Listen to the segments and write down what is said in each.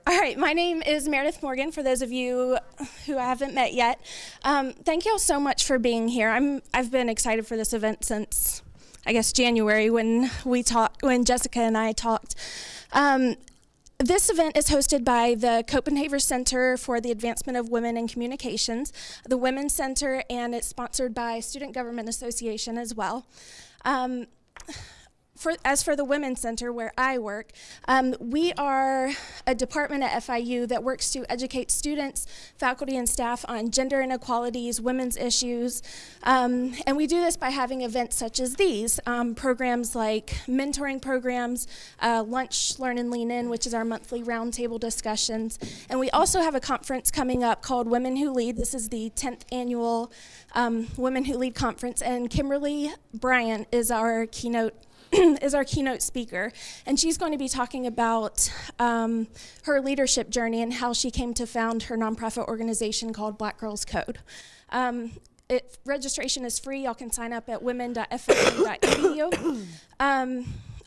All right, my name is Meredith Morgan, for those of you who I haven't met yet. Thank you all so much for being here. I've been excited for this event since, I guess, January when Jessica and I talked. This event is hosted by the Copenhagen Center for the Advancement of Women in Communications, the Women's Center, and it's sponsored by Student Government Association as well. As for the Women's Center, where I work, we are a department at FIU that works to educate students, faculty, and staff on gender inequalities, women's issues, and we do this by having events such as these, programs like mentoring programs, Lunch, Learn, and Lean In, which is our monthly roundtable discussions, and we also have a conference coming up called Women Who Lead. This is the 10th annual Women Who Lead conference, and Kimberly Bryant is our keynote speaker, and she's going to be talking about her leadership journey and how she came to found her nonprofit organization called Black Girls Code. Registration is free. Y'all can sign up at women.fiu.edu.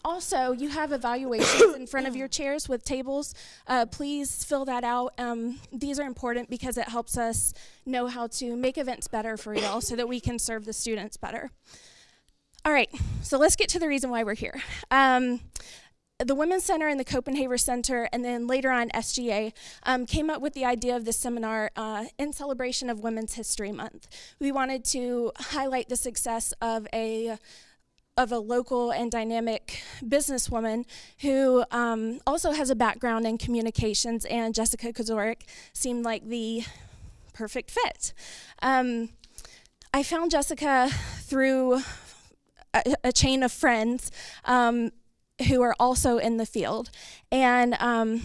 Also, you have evaluations in front of your chairs with tables. Please fill that out. These are important because it helps us know how to make events better for y'all so that we can serve the students better. All right, so let's get to the reason why we're here. The Women's Center and the Copenhagen Center, and then later on SGA, came up with the idea of this seminar in celebration of Women's History Month. We wanted to highlight the success of a local and dynamic businesswoman who also has a background in communications, and Jessica Kizorek seemed like the perfect fit. I found Jessica through a chain of friends who are also in the field. And I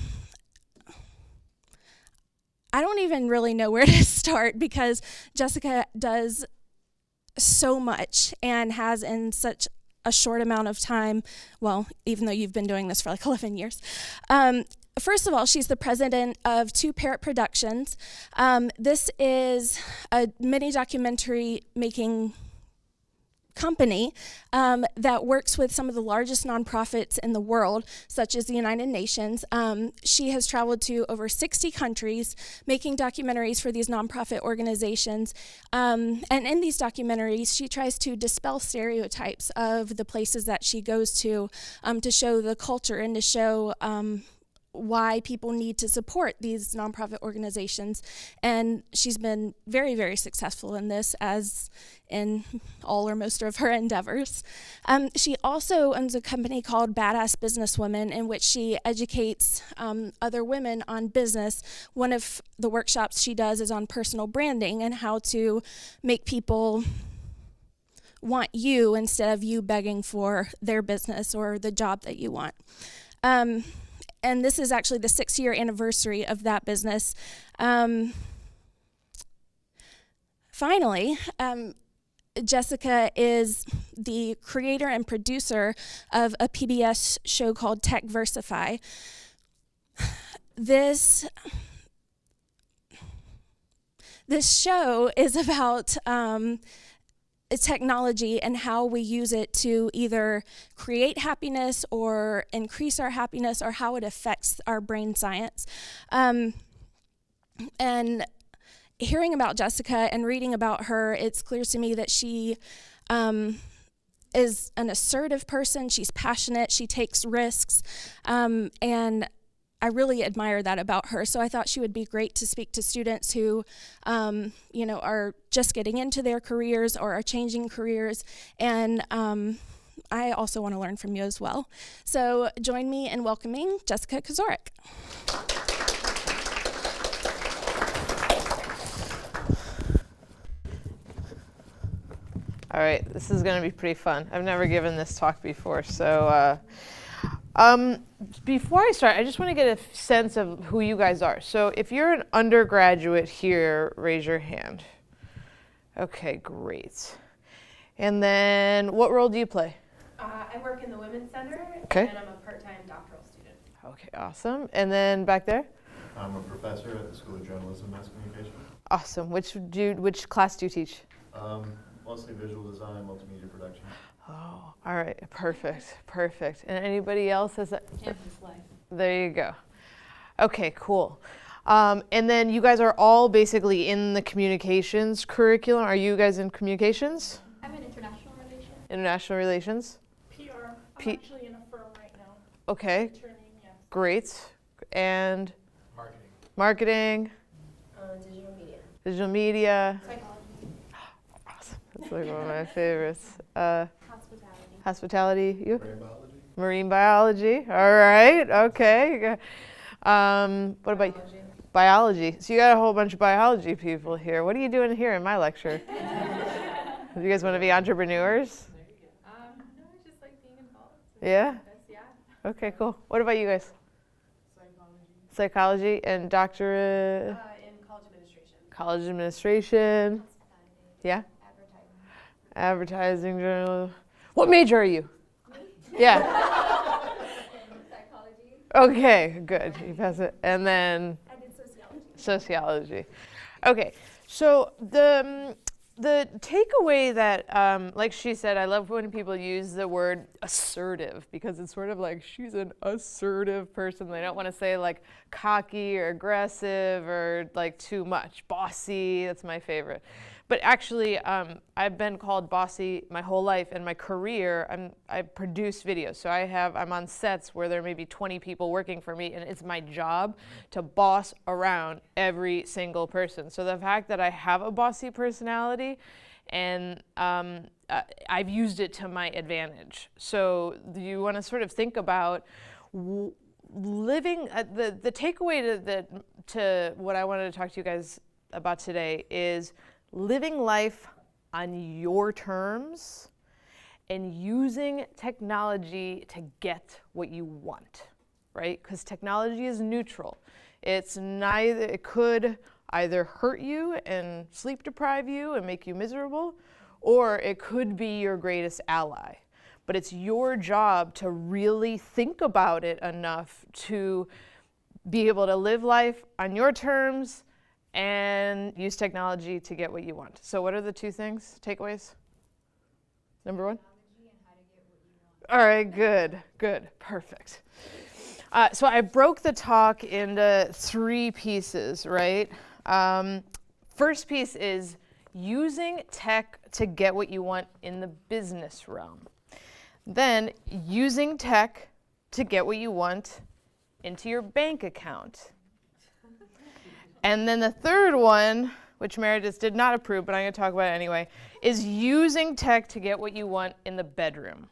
don't even really know where to start because Jessica does so much and has in such a short amount of time, well, even though you've been doing this for like 11 years. First of all, she's the president of Two Parrot Productions. This is a mini documentary making company that works with some of the largest nonprofits in the world, such as the United Nations. She has traveled to over 60 countries making documentaries for these nonprofit organizations. And in these documentaries, she tries to dispel stereotypes of the places that she goes to show the culture and to show why people need to support these nonprofit organizations. And she's been very, very successful in this, as in all or most of her endeavors. She also owns a company called Badass Businesswomen, in which she educates other women on business. One of the workshops she does is on personal branding and how to make people want you instead of you begging for their business or the job that you want. And this is actually the 6-year anniversary of that business. Finally, Jessica is the creator and producer of a PBS show called TechVersify. This show is about technology and how we use it to either create happiness or increase our happiness, or how it affects our brain science. And hearing about Jessica and reading about her, it's clear to me that she is an assertive person. She's passionate. She takes risks. And I really admire that about her. So I thought she would be great to speak to students who, are just getting into their careers or are changing careers. And I also want to learn from you as well. So join me in welcoming Jessica Kizorek. All right, this is going to be pretty fun. I've never given this talk before, so before I start, I just want to get a sense of who you guys are. So if you're an undergraduate here, raise your hand. Okay, great. And then what role do you play? I work in the Women's Center, Okay. And I'm a part-time doctoral student. Okay, awesome. And then back there? I'm a professor at the School of Journalism and Mass Communication. Awesome. Which class do you teach? Mostly visual design, multimedia production. Oh, all right, perfect. And anybody else has that? Campus life. There you go. Okay, cool. And then you guys are all basically in the communications curriculum. Are you guys in communications? I'm in international relations. International relations? PR. I'm P- actually in a firm right now. Okay, Training, yes. great. And Marketing. marketing, Digital media. digital media. Psychology. Awesome. That's like one of my favorites. Hospitality. Hospitality, you? Marine biology. Marine biology. All right, okay. What about biology? So you got a whole bunch of biology people here. What are you doing here in my lecture? Do you guys want to be entrepreneurs? No, I just like being involved. Yeah? Yeah. Okay, cool. What about you guys? Psychology and doctorate, In college administration. college administration. Hospitality. Yeah? Advertising. Advertising, journal. What major are you? Yeah. Psychology. Okay, good. You pass it. And then I did sociology. sociology. Okay, so the takeaway that, like she said, I love when people use the word assertive because it's sort of like she's an assertive person. They don't want to say like cocky or aggressive or like too much. Bossy, that's my favorite. But actually, I've been called bossy my whole life. In my career, I produce videos. So I'm on sets where there may be 20 people working for me, and it's my job to boss around every single person. So the fact that I have a bossy personality, and I've used it to my advantage. So you want to sort of think about living. The takeaway to what I wanted to talk to you guys about today is living life on your terms and using technology to get what you want, right? Because technology is neutral. It could either hurt you and sleep deprive you and make you miserable, or it could be your greatest ally. But it's your job to really think about it enough to be able to live life on your terms and use technology to get what you want. So what are the two things, takeaways? Number one? All right, good, perfect. So I broke the talk into 3 pieces, right? First piece is using tech to get what you want in the business realm. Then using tech to get what you want into your bank account. And then the third one, which Meredith did not approve, but I'm going to talk about it anyway, is using tech to get what you want in the bedroom.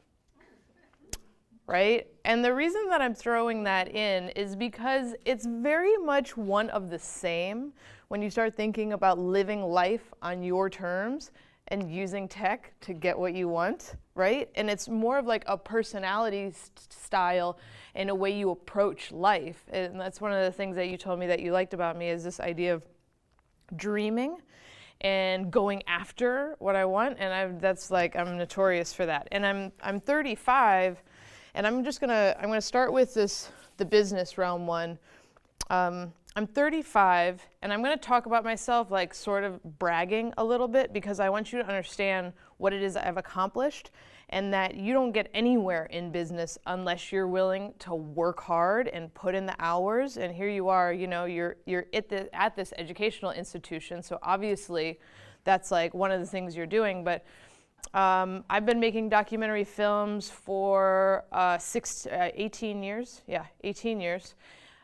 Right? And the reason that I'm throwing that in is because it's very much one of the same when you start thinking about living life on your terms and using tech to get what you want, right? And it's more of like a personality style and a way you approach life. And that's one of the things that you told me that you liked about me is this idea of dreaming and going after what I want. And I'm notorious for that. And I'm 35, and I'm gonna start with the business realm one. I'm 35, and I'm going to talk about myself like sort of bragging a little bit because I want you to understand what it is I've accomplished and that you don't get anywhere in business unless you're willing to work hard and put in the hours. And here you are, you're at this educational institution, so obviously that's like one of the things you're doing. But I've been making documentary films for 18 years. Yeah, 18 years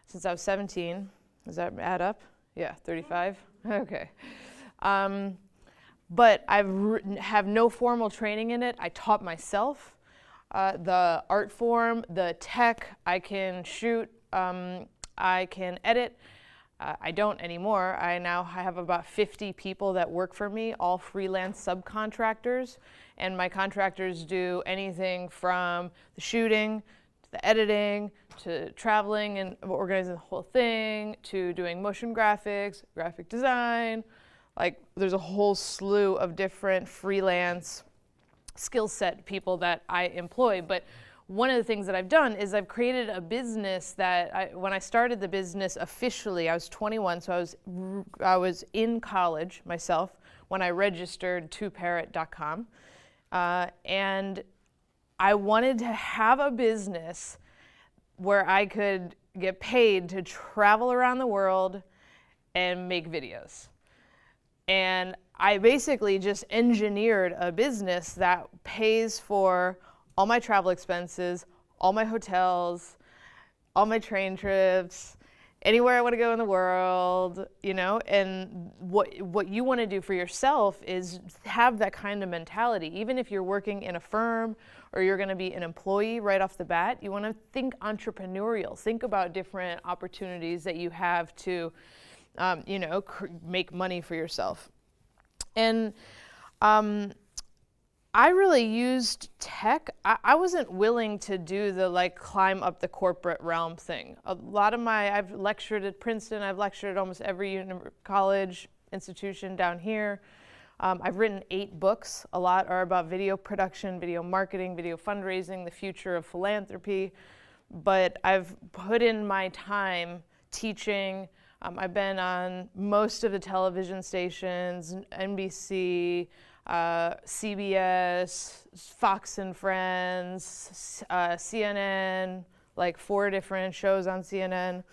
since I was 17. Does that add up? Yeah, 35. Okay. But I have no formal training in it. I taught myself the art form, the tech. I can shoot. I can edit. I don't anymore. I now have about 50 people that work for me, all freelance subcontractors. And my contractors do anything from the shooting, to the editing, to traveling and organizing the whole thing, to doing motion graphics, graphic design. Like there's a whole slew of different freelance skill set people that I employ. But one of the things that I've done is I've created a business that when I started the business officially, I was 21, so I was in college myself when I registered twoparrot.com. And I wanted to have a business where I could get paid to travel around the world and make videos. And I basically just engineered a business that pays for all my travel expenses, all my hotels, all my train trips, anywhere I want to go in the world, you know. And what you want to do for yourself is have that kind of mentality. Even if you're working in a firm or you're going to be an employee right off the bat, you want to think entrepreneurial. Think about different opportunities that you have to, you know, make money for yourself. And I really used tech. I wasn't willing to do the like climb up the corporate realm thing. A lot of I've lectured at Princeton, I've lectured at almost every college institution down here. I've written 8 books. A lot are about video production, video marketing, video fundraising, the future of philanthropy. But I've put in my time teaching. I've been on most of the television stations, NBC, CBS, Fox and Friends, CNN, like 4 different shows on CNN.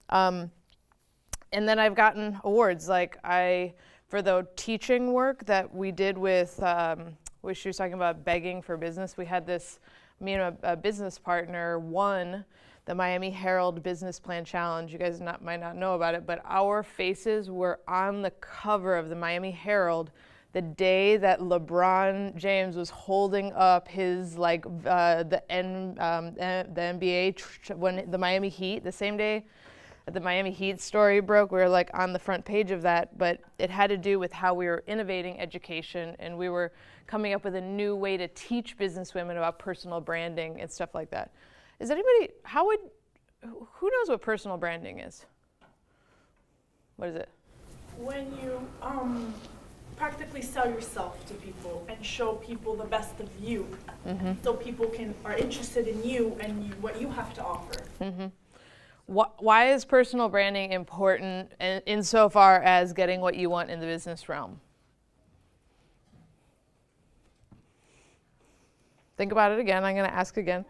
And then I've gotten awards, like for the teaching work that we did with, she was talking about begging for business. We had this, me and a business partner won the Miami Herald Business Plan Challenge. You guys might not know about it, but our faces were on the cover of the Miami Herald the day that LeBron James was holding up his the NBA when the Miami Heat, the same day that the Miami Heat story broke, we were like on the front page of that. But it had to do with how we were innovating education, and we were coming up with a new way to teach businesswomen about personal branding and stuff like that. Is anybody, who knows what personal branding is? What is it? When you practically sell yourself to people and show people the best of you, so people are interested in you and what you have to offer. Why is personal branding important insofar as getting what you want in the business realm? Think about it again. I'm going to ask again.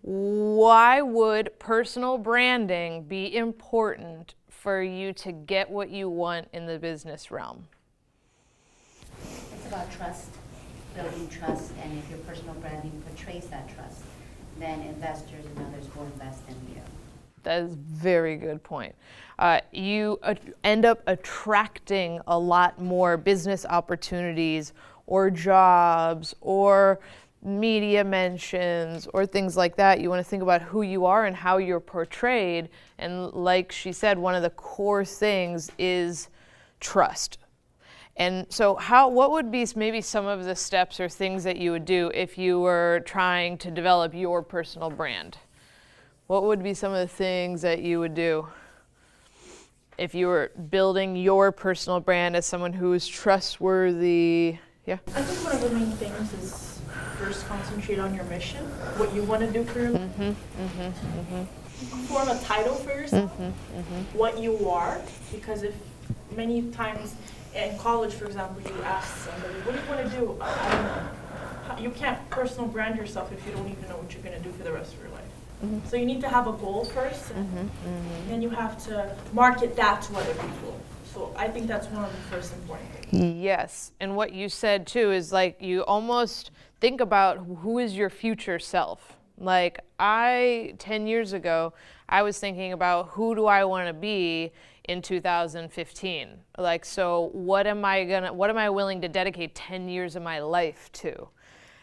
Why would personal branding be important for you to get what you want in the business realm? It's about trust, building trust, and if your personal branding portrays that trust, then investors and others will invest in you. That is a very good point. You end up attracting a lot more business opportunities or jobs or media mentions or things like that. You want to think about who you are and how you're portrayed. And like she said, one of the core things is trust. And so what would be maybe some of the steps or things that you would do if you were trying to develop your personal brand? What would be some of the things that you would do if you were building your personal brand as someone who is trustworthy? Yeah? I think one of the main things is first concentrate on your mission, what you want to do for your life. Form a title for yourself, what you are, because if many times in college, for example, you ask somebody, what do you want to do? I don't know. You can't personal brand yourself if you don't even know what you're going to do for the rest of your life. So you need to have a goal first, and then you have to market that to other people. So I think that's one of the first important things. Yes, and what you said too is like you almost think about who is your future self. Like 10 years ago, I was thinking about who do I want to be in 2015? Like, so what am I willing to dedicate 10 years of my life to?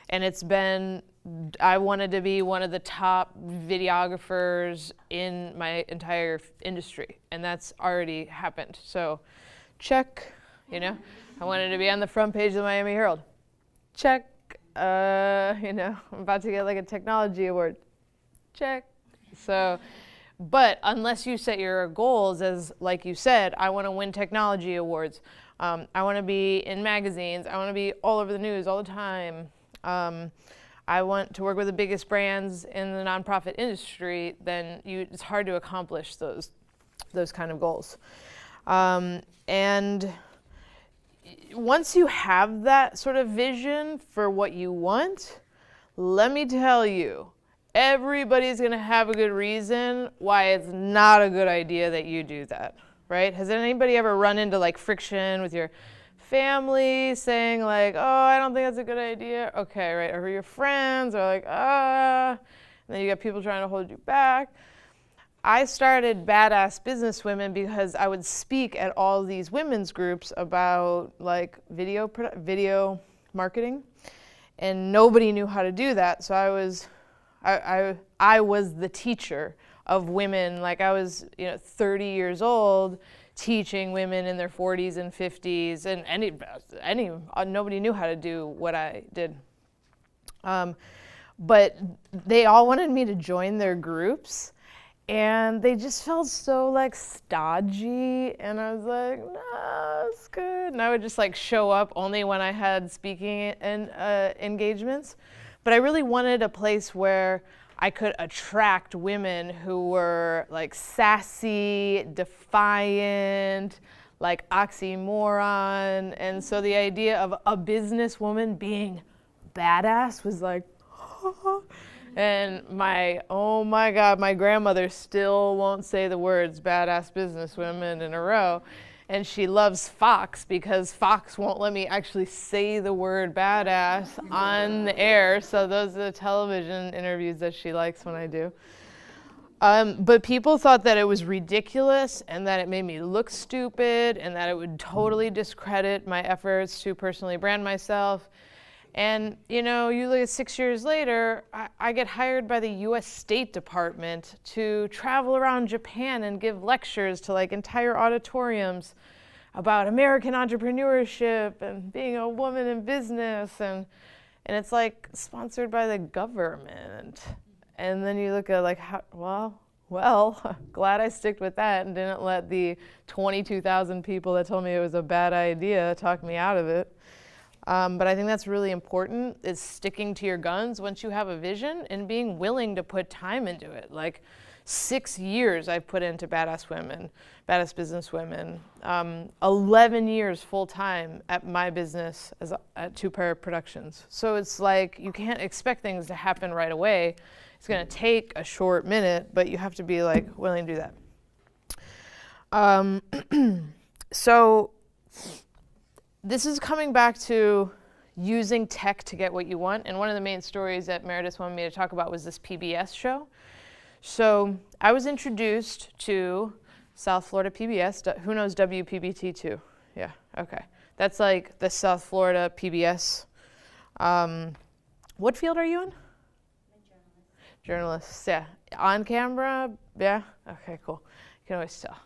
And it's been, I wanted to be one of the top videographers in my entire industry, and that's already happened. So check, you know, I wanted to be on the front page of the Miami Herald. Check, you know, I'm about to get like a technology award. Check. So, but unless you set your goals as, like you said, I want to win technology awards. I want to be in magazines. I want to be all over the news all the time. I want to work with the biggest brands in the nonprofit industry. Then it's hard to accomplish those kind of goals. And once you have that sort of vision for what you want, let me tell you, everybody's going to have a good reason why it's not a good idea that you do that, right? Has anybody ever run into like friction with your family saying like, oh, I don't think that's a good idea? Okay, right. Or your friends are like, and then you got people trying to hold you back. I started Badass Businesswomen because I would speak at all these women's groups about like video marketing, and nobody knew how to do that. So I was the teacher of women. Like I was 30 years old, teaching women in their 40s and 50s, and nobody knew how to do what I did. But they all wanted me to join their groups, and they just felt so like stodgy, and I was like, no, it's good. And I would just like show up only when I had speaking and engagements. But I really wanted a place where I could attract women who were like sassy, defiant, like oxymoron. And so the idea of a businesswoman being badass was like, and oh my God, my grandmother still won't say the words badass businesswomen in a row. And she loves Fox because Fox won't let me actually say the word badass on the air. So those are the television interviews that she likes when I do. But people thought that it was ridiculous and that it made me look stupid and that it would totally discredit my efforts to personally brand myself. And, you look at 6 years later, I get hired by the US State Department to travel around Japan and give lectures to like entire auditoriums about American entrepreneurship and being a woman in business. And it's like sponsored by the government. And then you look at like, well, glad I sticked with that and didn't let the 22,000 people that told me it was a bad idea talk me out of it. But I think that's really important, is sticking to your guns once you have a vision and being willing to put time into it. Like 6 years I've put into Badass Businesswomen, 11 years full time at my business at Two Parrot Productions. So it's like you can't expect things to happen right away. It's gonna take a short minute, but you have to be like willing to do that. So this is coming back to using tech to get what you want. And one of the main stories that Meredith wanted me to talk about was this PBS show. So I was introduced to South Florida PBS. Who knows WPBT2? Yeah, okay. That's like the South Florida PBS. What field are you in? Journalists, yeah. On camera, yeah? Okay, cool. You can always tell.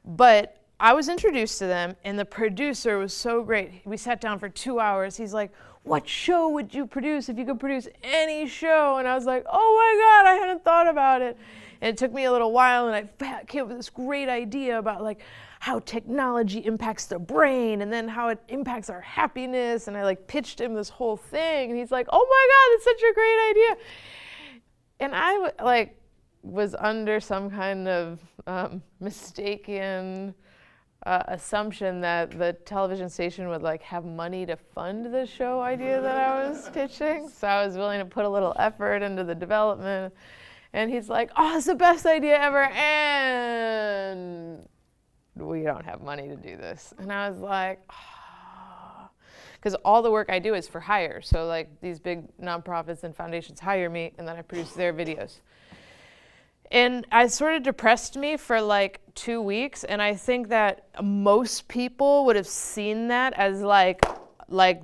But I was introduced to them, and the producer was so great. We sat down for 2 hours. He's like, what show would you produce if you could produce any show? And I was like, oh my God, I hadn't thought about it. And it took me a little while, and I came up with this great idea about like how technology impacts the brain and then how it impacts our happiness. And I like pitched him this whole thing, and he's like, oh my God, it's such a great idea. And I was under some kind of mistaken assumption that the television station would like have money to fund the show idea that I was pitching. So I was willing to put a little effort into the development. And he's like, oh, it's the best idea ever, and we don't have money to do this. And I was like, because all the work I do is for hire. So like these big nonprofits and foundations hire me, and then I produce their videos. And it sort of depressed me for like 2 weeks, and I think that most people would have seen that as like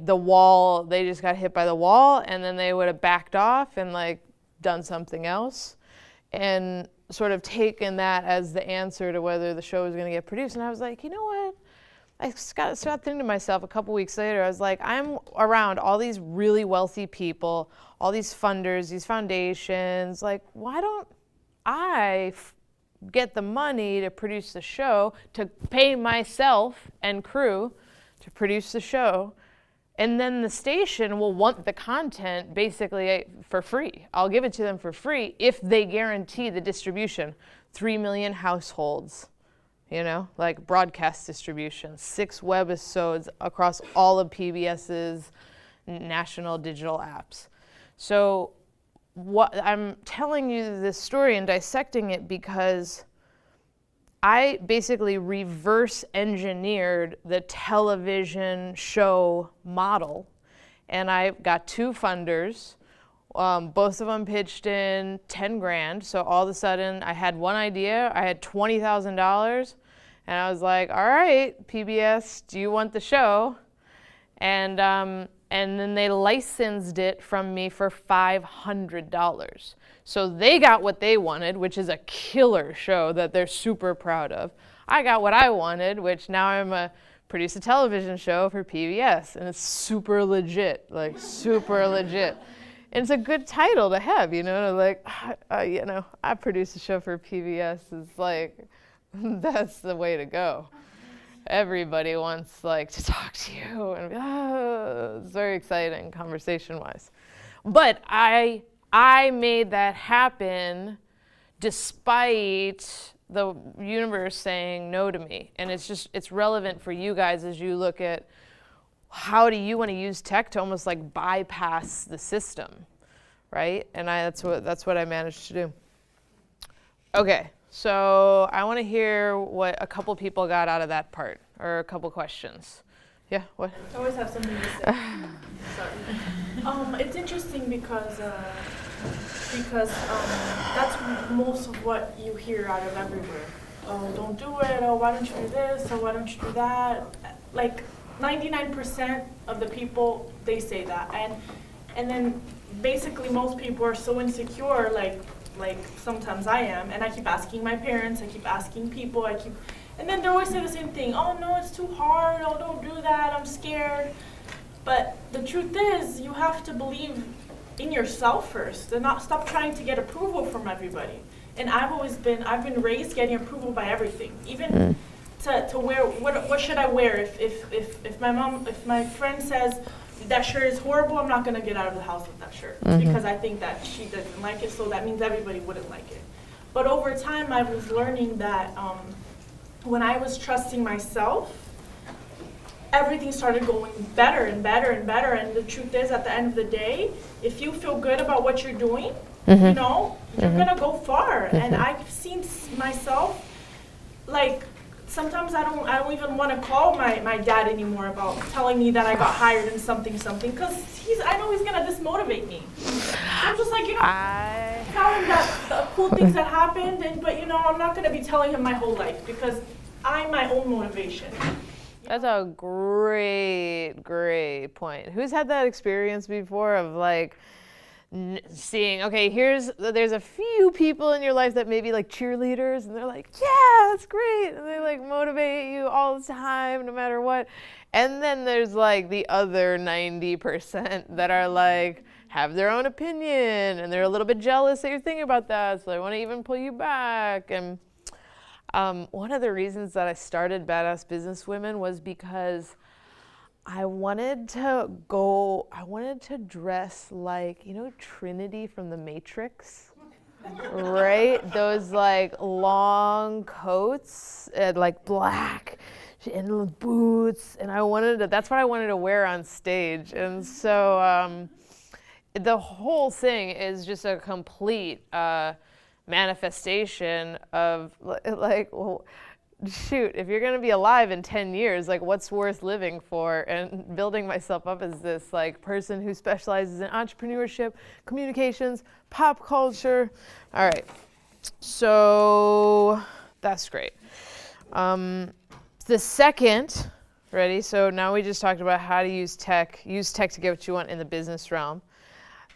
the wall, they just got hit by the wall, and then they would have backed off and like done something else, and sort of taken that as the answer to whether the show was gonna get produced. And I was like, you know what? I started thinking to myself a couple weeks later, I was like, I'm around all these really wealthy people, all these funders, these foundations, like why don't I get the money to produce the show, to pay myself and crew to produce the show, and then the station will want the content basically for free. I'll give it to them for free if they guarantee the distribution. 3 million households, like broadcast distribution, 6 webisodes across all of PBS's national digital apps. So I'm telling you this story and dissecting it because I basically reverse engineered the television show model, and I got 2 funders. Both of them pitched in 10 grand. So all of a sudden I had one idea, I had $20,000, and I was like, all right, PBS, do you want the show? And then they licensed it from me for $500. So they got what they wanted, which is a killer show that they're super proud of. I got what I wanted, which now I'm produce a television show for PBS, and it's super legit, like super legit. And it's a good title to have, you know, like, you know, I produce a show for PBS is like, that's the way to go. Everybody wants like to talk to you, and it's very exciting conversation-wise. But I made that happen despite the universe saying no to me. And it's relevant for you guys as you look at how do you want to use tech to almost like bypass the system, right? And that's what I managed to do. Okay, so I want to hear what a couple people got out of that part, or a couple questions. Yeah, what? I always have something to say. Sorry. It's interesting because that's most of what you hear out of everywhere. Oh, don't do it. Oh, why don't you do this? Oh, why don't you do that? Like 99% of the people, they say that, and then basically most people are so insecure, like sometimes I am, and I keep asking my parents, I keep asking people, and then they always say the same thing. Oh no, it's too hard. Oh, don't do that. I'm scared. But the truth is, you have to believe in yourself first, and not stop trying to get approval from everybody. And I've been raised getting approval by everything, even to wear, what should I wear? If my friend says that shirt is horrible, I'm not gonna get out of the house with that shirt because I think that she doesn't like it, so that means everybody wouldn't like it. But over time, I was learning that when I was trusting myself, everything started going better and better and better. And the truth is, at the end of the day, if you feel good about what you're doing, you know, you're gonna go far. And I've seen myself, like, sometimes I don't even want to call my dad anymore about telling me that I got hired in something, because I know he's gonna dismotivate me. So I'm just like, you know, tell him that the cool things that happened, but you know, I'm not gonna be telling him my whole life because I'm my own motivation. That's a great point. Who's had that experience before of like seeing, okay, there's a few people in your life that may be like cheerleaders, and they're like, yeah, that's great, and they like motivate you all the time, no matter what. And then there's like the other 90% that are like, have their own opinion, and they're a little bit jealous that you're thinking about that, so they want to even pull you back. And one of the reasons that I started Badass Businesswomen was because I wanted to dress like, you know, Trinity from The Matrix, right? Those like long coats and like black and boots, and that's what I wanted to wear on stage. And so the whole thing is just a complete manifestation of like, well, shoot, if you're gonna be alive in 10 years, like what's worth living for? And building myself up as this like person who specializes in entrepreneurship, communications, pop culture. All right, so that's great. The second, ready? So now we just talked about how to use tech to get what you want in the business realm.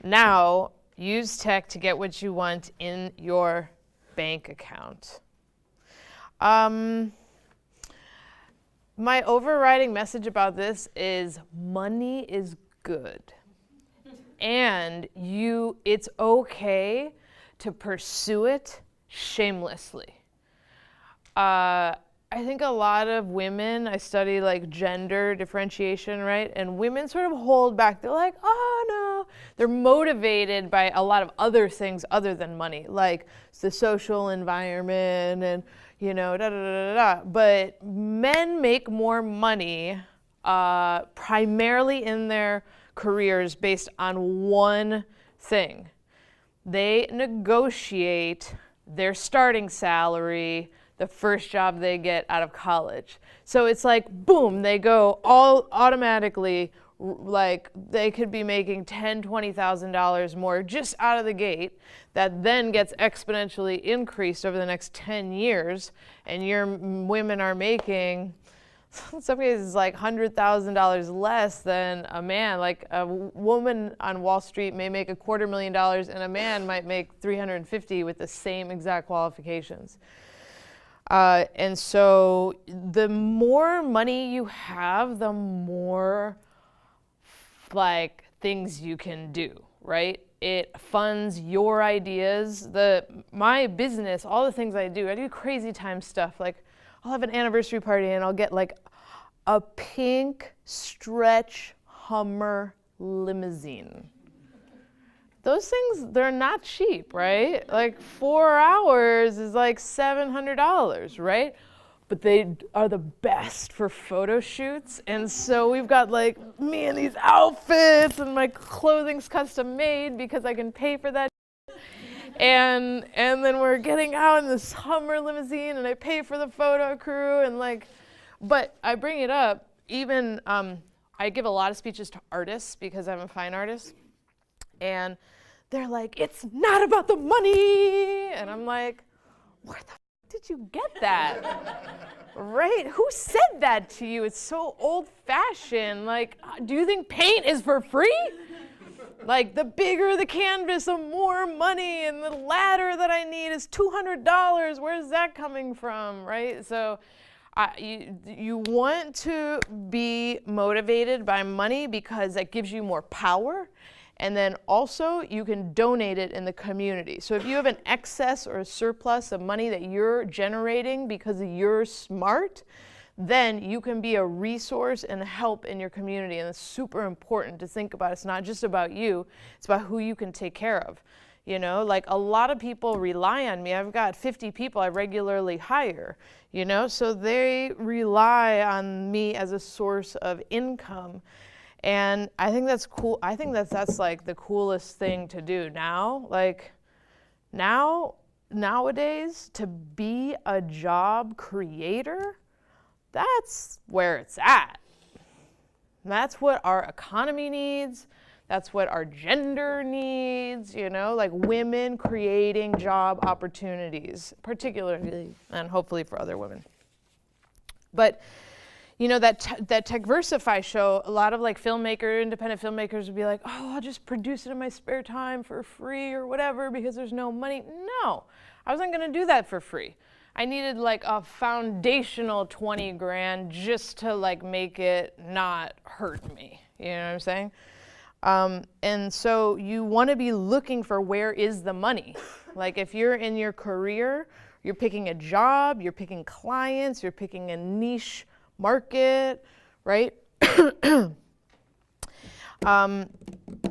Now, use tech to get what you want in your bank account. My overriding message about this is money is good. And it's okay to pursue it shamelessly. I think a lot of women, I study like gender differentiation, right? And women sort of hold back. They're like, oh no. They're motivated by a lot of other things other than money, like the social environment and, you know, da da da da da. But men make more money primarily in their careers based on one thing. they negotiate their starting salary the first job they get out of college. So it's like, boom, they go all automatically, like they could be making $10,000, $20,000 more just out of the gate. That then gets exponentially increased over the next 10 years. And your women are making, in some cases, like $100,000 less than a man. Like a woman on Wall Street may make $250,000 and a man might make $350,000 with the same exact qualifications. And so the more money you have, the more like things you can do, right? It funds your ideas. My business, all the things I do crazy time stuff. Like I'll have an anniversary party and I'll get like a pink stretch Hummer limousine. Those things, they're not cheap, right? Like 4 hours is like $700, right? But they are the best for photo shoots. And so we've got like me in these outfits and my clothing's custom made because I can pay for that. And then we're getting out in this Hummer limousine and I pay for the photo crew and like, but I bring it up, even I give a lot of speeches to artists because I'm a fine artist. And they're like, it's not about the money. And I'm like, where the did you get that? Right? Who said that to you? It's so old-fashioned. Like, do you think paint is for free? Like, the bigger the canvas, the more money, and the ladder that I need is $200. Where's that coming from, right? So you want to be motivated by money because that gives you more power. And then also you can donate it in the community. So if you have an excess or a surplus of money that you're generating because you're smart, then you can be a resource and help in your community. And it's super important to think about. It's not just about you, it's about who you can take care of. You know, like a lot of people rely on me. I've got 50 people I regularly hire, you know, so they rely on me as a source of income. And I think that's cool. I think that's like the coolest thing to do now. Like nowadays, to be a job creator, that's where it's at. That's what our economy needs. That's what our gender needs, you know, like women creating job opportunities, particularly, and hopefully for other women. But you know, that TechVersify show, a lot of like independent filmmakers would be like, oh, I'll just produce it in my spare time for free or whatever because there's no money. No, I wasn't gonna do that for free. I needed like a foundational 20 grand just to like make it not hurt me. You know what I'm saying? And so you wanna be looking for where is the money. Like if you're in your career, you're picking a job, you're picking clients, you're picking a niche market, right? And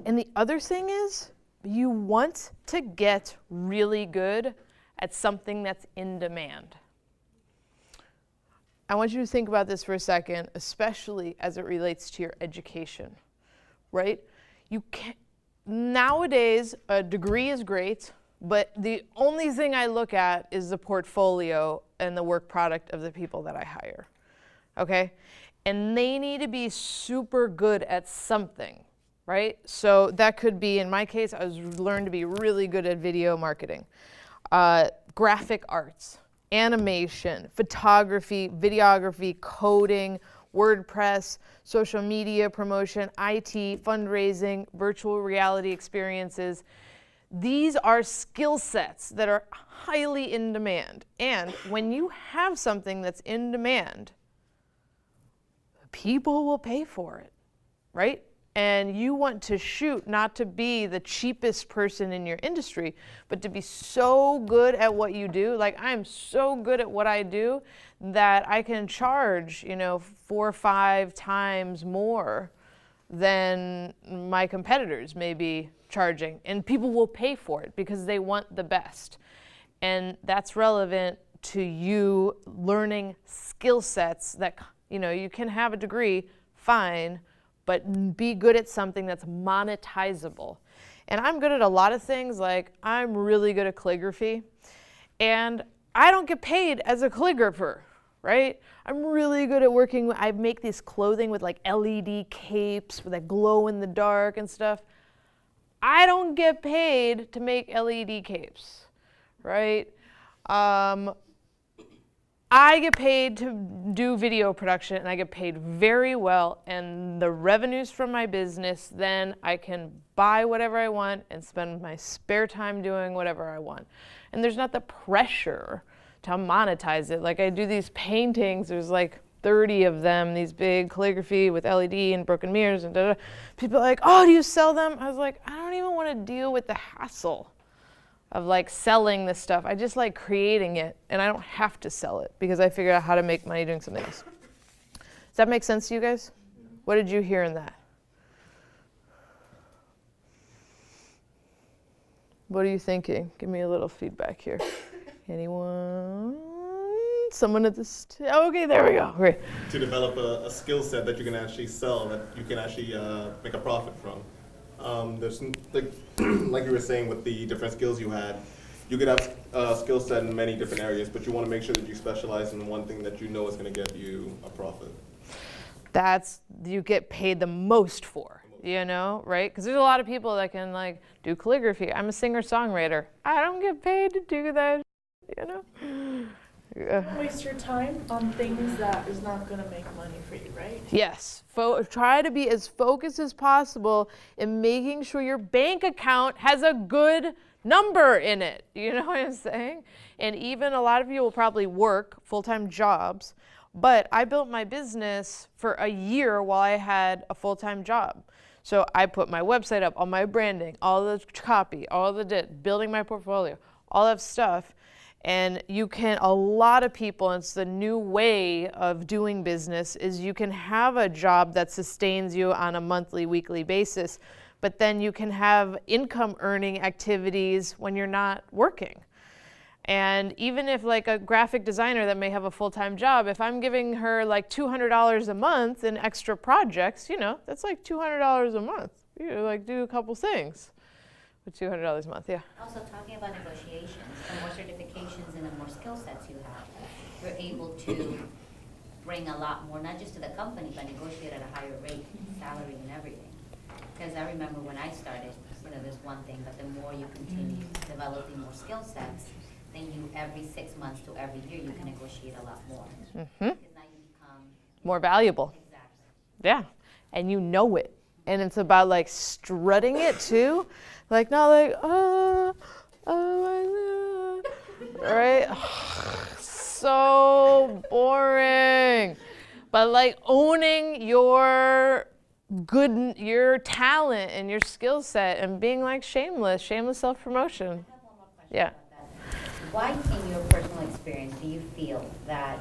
the other thing is you want to get really good at something that's in demand. I want you to think about this for a second, especially as it relates to your education, right? Nowadays, a degree is great, but the only thing I look at is the portfolio and the work product of the people that I hire. Okay? And they need to be super good at something, right? So that could be, in my case, I learned to be really good at video marketing, graphic arts, animation, photography, videography, coding, WordPress, social media promotion, IT, fundraising, virtual reality experiences. These are skill sets that are highly in demand. And when you have something that's in demand, people will pay for it, right? And you want to shoot not to be the cheapest person in your industry, but to be so good at what you do. Like I'm so good at what I do that I can charge, 4 or 5 times more than my competitors may be charging. And people will pay for it because they want the best. And that's relevant to you learning skill sets that, you can have a degree, fine, but be good at something that's monetizable. And I'm good at a lot of things, like I'm really good at calligraphy, and I don't get paid as a calligrapher, right? I'm really good at working, I make this clothing with like LED capes that glow in the dark and stuff. I don't get paid to make LED capes, right? I get paid to do video production, and I get paid very well, and the revenues from my business, then I can buy whatever I want and spend my spare time doing whatever I want. And there's not the pressure to monetize it. Like I do these paintings, there's like 30 of them, these big calligraphy with LED and broken mirrors and da-da. People are like, oh, do you sell them? I was like, I don't even want to deal with the hassle of like selling this stuff. I just like creating it, and I don't have to sell it because I figured out how to make money doing something else. Does that make sense to you guys? What did you hear in that? What are you thinking? Give me a little feedback here. Anyone? Someone at this, okay, there we go, great. To develop a skill set that you can actually sell, that you can actually make a profit from. There's like you were saying with the different skills you had, you could have a skill set in many different areas, but you want to make sure that you specialize in one thing that you know is going to get you a profit. That's, you get paid the most for, you know, right? Because there's a lot of people that can like do calligraphy. I'm a singer-songwriter. I don't get paid to do that, you know? Don't waste your time on things that is not going to make money for you, right? Yes, try to be as focused as possible in making sure your bank account has a good number in it. You know what I'm saying? And even a lot of you will probably work full-time jobs, but I built my business for a year while I had a full-time job. So I put my website up, all my branding, all the copy, all the building my portfolio, all that stuff. And you can, a lot of people, it's the new way of doing business, is you can have a job that sustains you on a monthly, weekly basis, but then you can have income earning activities when you're not working. And even if like a graphic designer that may have a full-time job, if I'm giving her like $200 a month in extra projects, you know, that's like $200 a month. You like do a couple things with $200 a month, yeah. Also, talking about negotiations, the more certifications and the more skill sets you have, you're able to bring a lot more, not just to the company, but negotiate at a higher rate, salary and everything. Because I remember when I started, you know, there's one thing, but the more you continue developing more skill sets, then you, every 6 months to every year, you can negotiate a lot more. Because now you become More valuable. exactly. Yeah, and you know it. And it's about like strutting it too. Like not like, right? So boring. But like owning your your talent and your skill set and being like shameless self-promotion. I have one more question Yeah. about that. Why, in your personal experience, do you feel that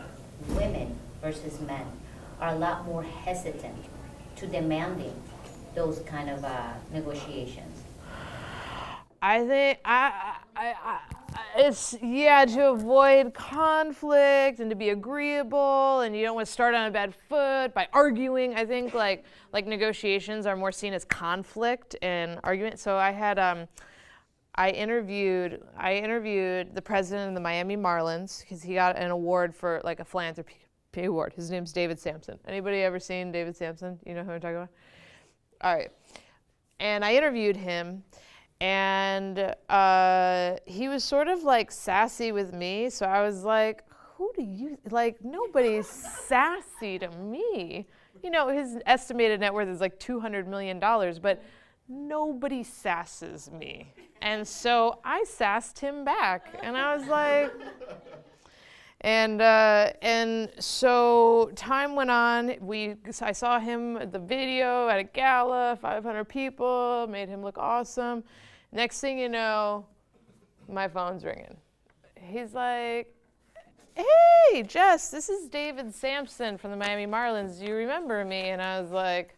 women versus men are a lot more hesitant to demanding those kind of negotiations? I think it's, yeah, to avoid conflict and to be agreeable, and you don't want to start on a bad foot by arguing. I think like negotiations are more seen as conflict and argument. So I had I interviewed the president of the Miami Marlins because he got an award for like a philanthropy award. His name's David Sampson. Anybody ever seen David Sampson? You know who I'm talking about? All right. And I interviewed him, and he was sort of like sassy with me. So I was like, who do you, like, nobody's sassy to me. You know, his estimated net worth is like $200 million, but nobody sasses me. And so I sassed him back, and I was like, and so time went on. I saw him at the video at a gala, 500 people, made him look awesome. Next thing you know, my phone's ringing. He's like, hey, Jess, this is David Sampson from the Miami Marlins. Do you remember me? And I was like,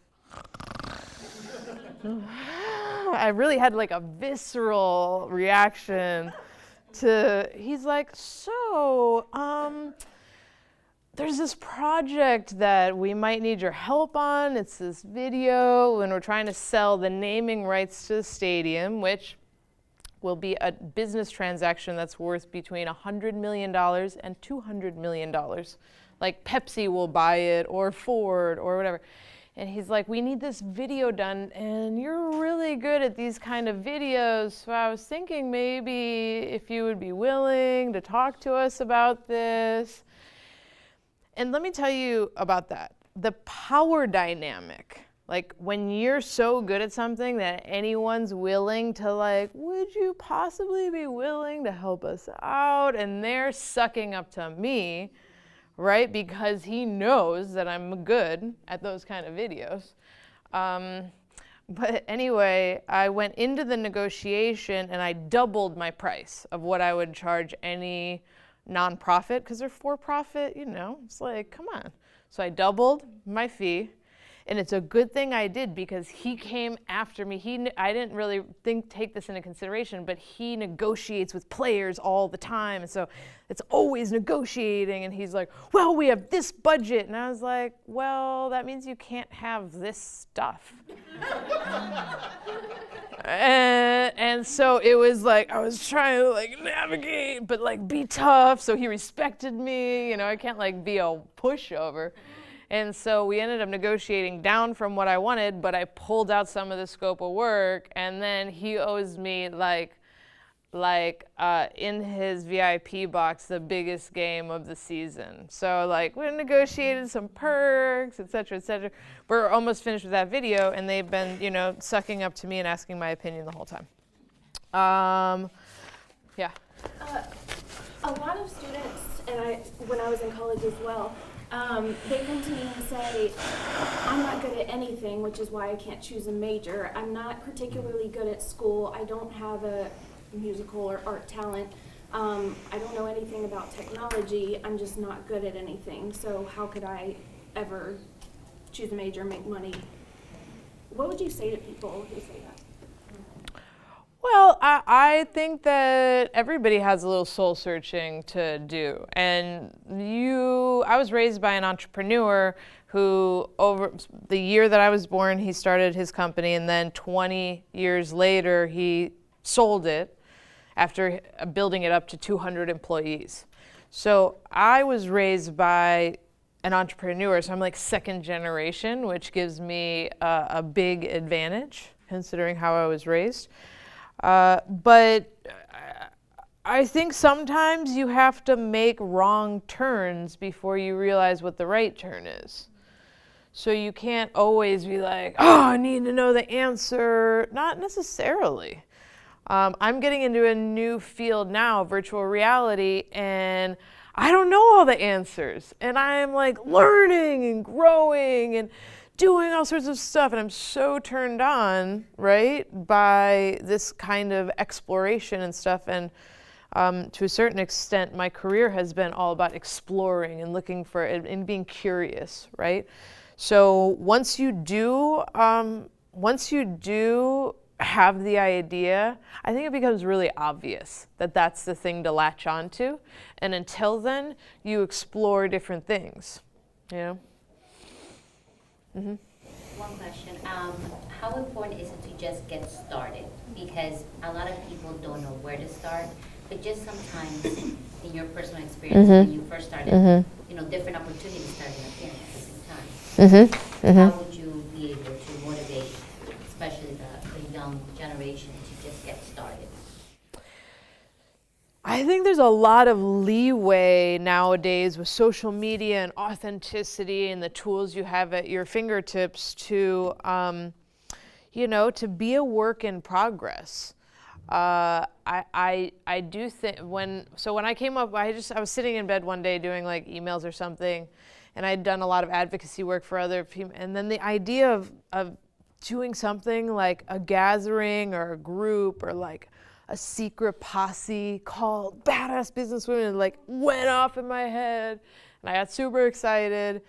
I really had like a visceral reaction to, he's like, so, there's this project that we might need your help on. It's this video, and we're trying to sell the naming rights to the stadium, which will be a business transaction that's worth between $100 million and $200 million. Like Pepsi will buy it, or Ford, or whatever. And he's like, we need this video done, and you're really good at these kind of videos, so I was thinking maybe if you would be willing to talk to us about this. And let me tell you about that. The power dynamic, like when you're so good at something that anyone's willing to like, would you possibly be willing to help us out? And they're sucking up to me, right? Because he knows that I'm good at those kind of videos. But anyway, I went into the negotiation and I doubled my price of what I would charge any nonprofit, because they're for profit, you know, it's like, come on. So I doubled my fee, and it's a good thing I did, because he came after me. I didn't really take this into consideration, but he negotiates with players all the time, and so it's always negotiating, and he's like, well, we have this budget, and I was like, well, that means you can't have this stuff. And so it was like, I was trying to like navigate, but like be tough, so he respected me, you know, I can't like be a pushover. And so we ended up negotiating down from what I wanted, but I pulled out some of the scope of work, and then he owes me like in his VIP box, the biggest game of the season. So like we negotiated some perks, et cetera, et cetera. We're almost finished with that video, and they've been, you know, sucking up to me and asking my opinion the whole time. Yeah. A lot of students, and when I was in college as well, they come to me and say, I'm not good at anything, which is why I can't choose a major. I'm not particularly good at school. I don't have a musical or art talent. I don't know anything about technology. I'm just not good at anything. So how could I ever choose a major, make money? What would you say to people who say that? Well, I think that everybody has a little soul searching to do. And I was raised by an entrepreneur who, over the year that I was born, he started his company, and then 20 years later, he sold it after building it up to 200 employees. So I was raised by an entrepreneur, so I'm like second generation, which gives me a big advantage considering how I was raised. But I think sometimes you have to make wrong turns before you realize what the right turn is. So you can't always be like, oh, I need to know the answer. Not necessarily. I'm getting into a new field now, virtual reality, and I don't know all the answers. And I'm like learning and growing and doing all sorts of stuff, and I'm so turned on, right, by this kind of exploration and stuff. And to a certain extent, my career has been all about exploring and looking for it and being curious, right? So once you do have the idea, I think it becomes really obvious that that's the thing to latch onto. And until then, you explore different things, you know? Mm-hmm. One question, how important is it to just get started? Because a lot of people don't know where to start, but just sometimes in your personal experience when you first started, you know, different opportunities started appearing at the same time. How would you be able to motivate, especially the young generation, to just get started? I think there's a lot of leeway nowadays with social media and authenticity and the tools you have at your fingertips to, you know, to be a work in progress. I do think when I came up, I was sitting in bed one day doing like emails or something, and I had done a lot of advocacy work for other people, and then the idea of doing something like a gathering or a group or like a secret posse called Badass Businesswomen like went off in my head, and I got super excited,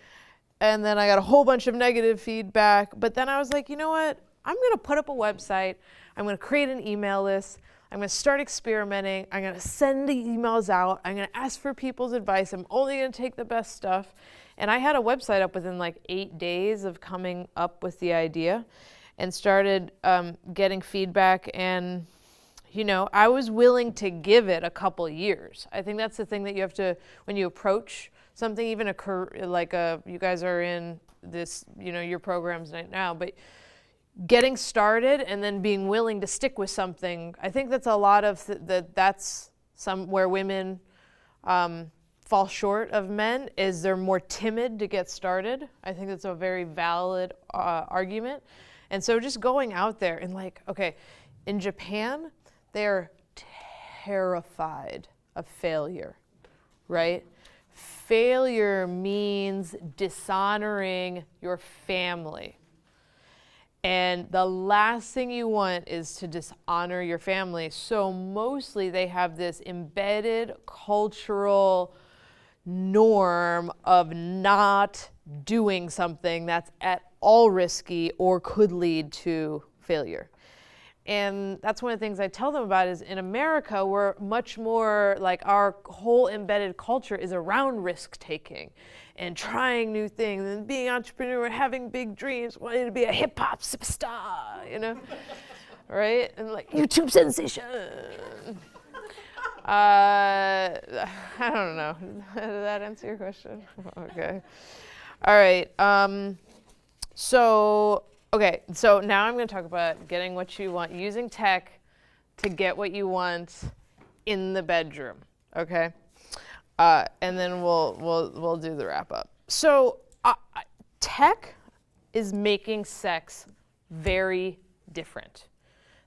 and then I got a whole bunch of negative feedback. But then I was like, you know what? I'm gonna put up a website, I'm gonna create an email list, I'm going to start experimenting. I'm going to send the emails out. I'm going to ask for people's advice. I'm only going to take the best stuff. And I had a website up within like 8 days of coming up with the idea, and started getting feedback. And, you know, I was willing to give it a couple years. I think that's the thing that you have to, when you approach something, even you guys are in this, you know, your programs right now, but getting started and then being willing to stick with something, I think that's a lot of that's where women fall short of men, is they're more timid to get started. I think that's a very valid argument. And so just going out there and like, okay, in Japan, they're terrified of failure, right? Failure means dishonoring your family. And the last thing you want is to dishonor your family. So mostly they have this embedded cultural norm of not doing something that's at all risky or could lead to failure. And that's one of the things I tell them about is in America, we're much more like our whole embedded culture is around risk taking and trying new things and being an entrepreneur, having big dreams, wanting to be a hip hop superstar, you know, right? And like YouTube sensation. I don't know. Did that answer your question? Okay. All right. So now I'm going to talk about getting what you want, using tech to get what you want in the bedroom. Okay. And then we'll do the wrap up. So tech is making sex very different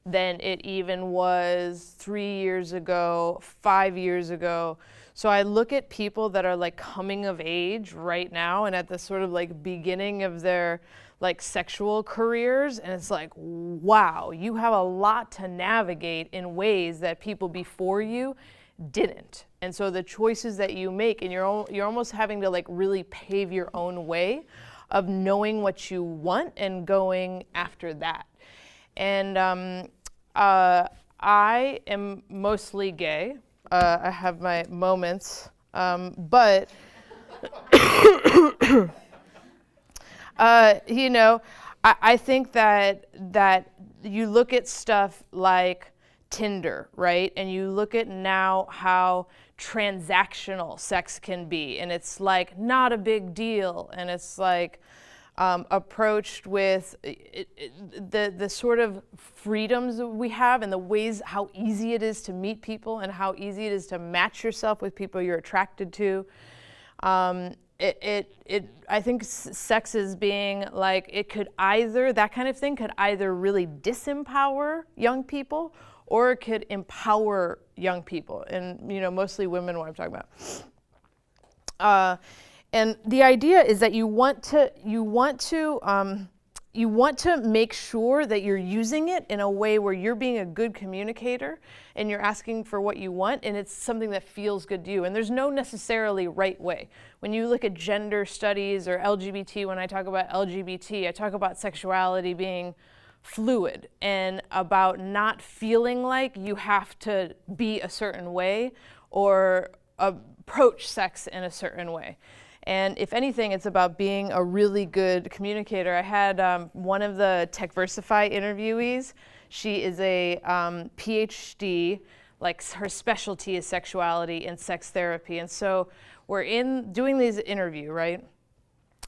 than it even was 3 years ago, 5 years ago. So I look at people that are like coming of age right now and at the sort of like beginning of their like sexual careers, and it's like, wow, you have a lot to navigate in ways that people before you didn't. And so the choices that you make, and you're almost having to like really pave your own way of knowing what you want and going after that. And I am mostly gay. I have my moments, but you know, I think that you look at stuff like Tinder, right? And you look at now how transactional sex can be, and it's like not a big deal, and it's like approached with the sort of freedoms that we have and the ways how easy it is to meet people and how easy it is to match yourself with people you're attracted to. I think sex is being like, it could either, that kind of thing could either really disempower young people or it could empower young people, and you know, mostly women, what I'm talking about. And the idea is that you want to make sure that you're using it in a way where you're being a good communicator and you're asking for what you want, and it's something that feels good to you. And there's no necessarily right way. When you look at gender studies or LGBT, when I talk about LGBT, I talk about sexuality being fluid and about not feeling like you have to be a certain way or approach sex in a certain way. And if anything, it's about being a really good communicator. I had one of the TechVersify interviewees. She is a PhD, like her specialty is sexuality and sex therapy. And so we're doing these interview, right?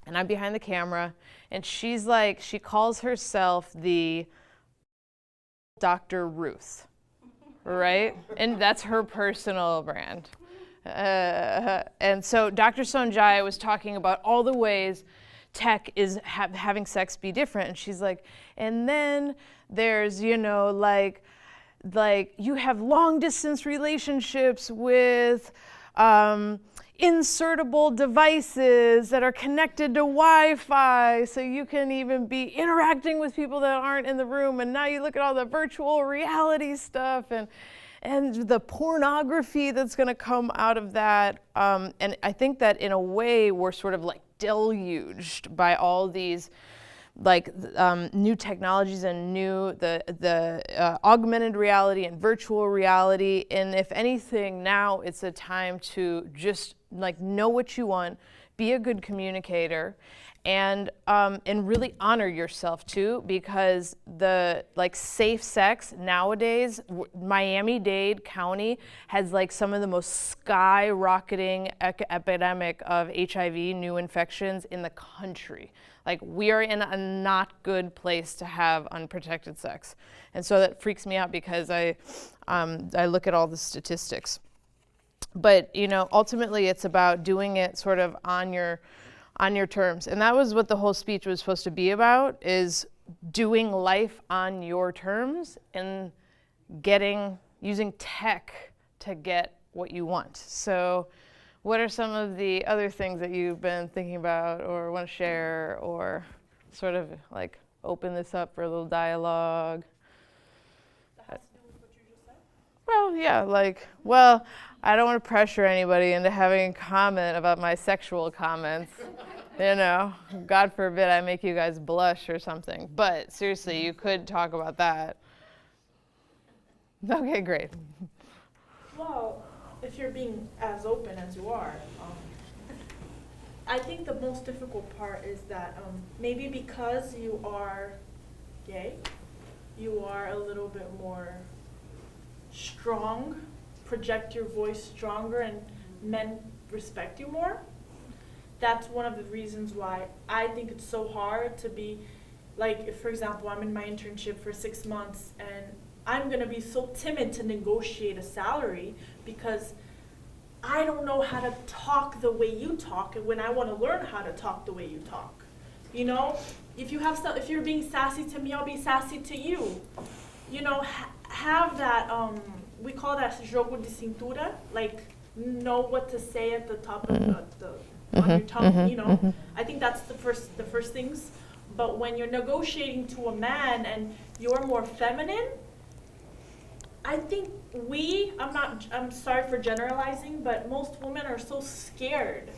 And I'm behind the camera, and she's like, she calls herself the Dr. Ruth, right? And that's her personal brand. And so Dr. Sonjai was talking about all the ways tech is having sex be different. And she's like, and then there's, you know, like you have long distance relationships with insertable devices that are connected to Wi-Fi, so you can even be interacting with people that aren't in the room. And now you look at all the virtual reality stuff and the pornography that's going to come out of that. And I think that in a way we're sort of like deluged by all these new technologies and the augmented reality and virtual reality. And if anything, now it's a time to just like know what you want, be a good communicator, and really honor yourself too, because the like safe sex nowadays, Miami-Dade County has like some of the most skyrocketing epidemic of HIV new infections in the country. Like, we are in a not good place to have unprotected sex. And so that freaks me out because I look at all the statistics. But, you know, ultimately it's about doing it sort of on your terms. And that was what the whole speech was supposed to be about, is doing life on your terms and using tech to get what you want. So what are some of the other things that you've been thinking about or want to share, or sort of like open this up for a little dialogue? That has to do with what you just said? Well, yeah, well, I don't want to pressure anybody into having a comment about my sexual comments. You know, God forbid I make you guys blush or something. But seriously, you could talk about that. Okay, great. Well, if you're being as open as you are, I think the most difficult part is that maybe because you are gay, you are a little bit more strong, project your voice stronger, and men respect you more. That's one of the reasons why I think it's so hard to be, like, if, for example, I'm in my internship for 6 months and I'm gonna be so timid to negotiate a salary because I don't know how to talk the way you talk, and when I want to learn how to talk the way you talk. You know, if you're being sassy to me, I'll be sassy to you. You know, have that, we call that jogo de cintura, like know what to say at the top of on your tongue, you know. I think that's the first things. But when you're negotiating to a man and you're more feminine, I think I'm sorry for generalizing, but most women are so scared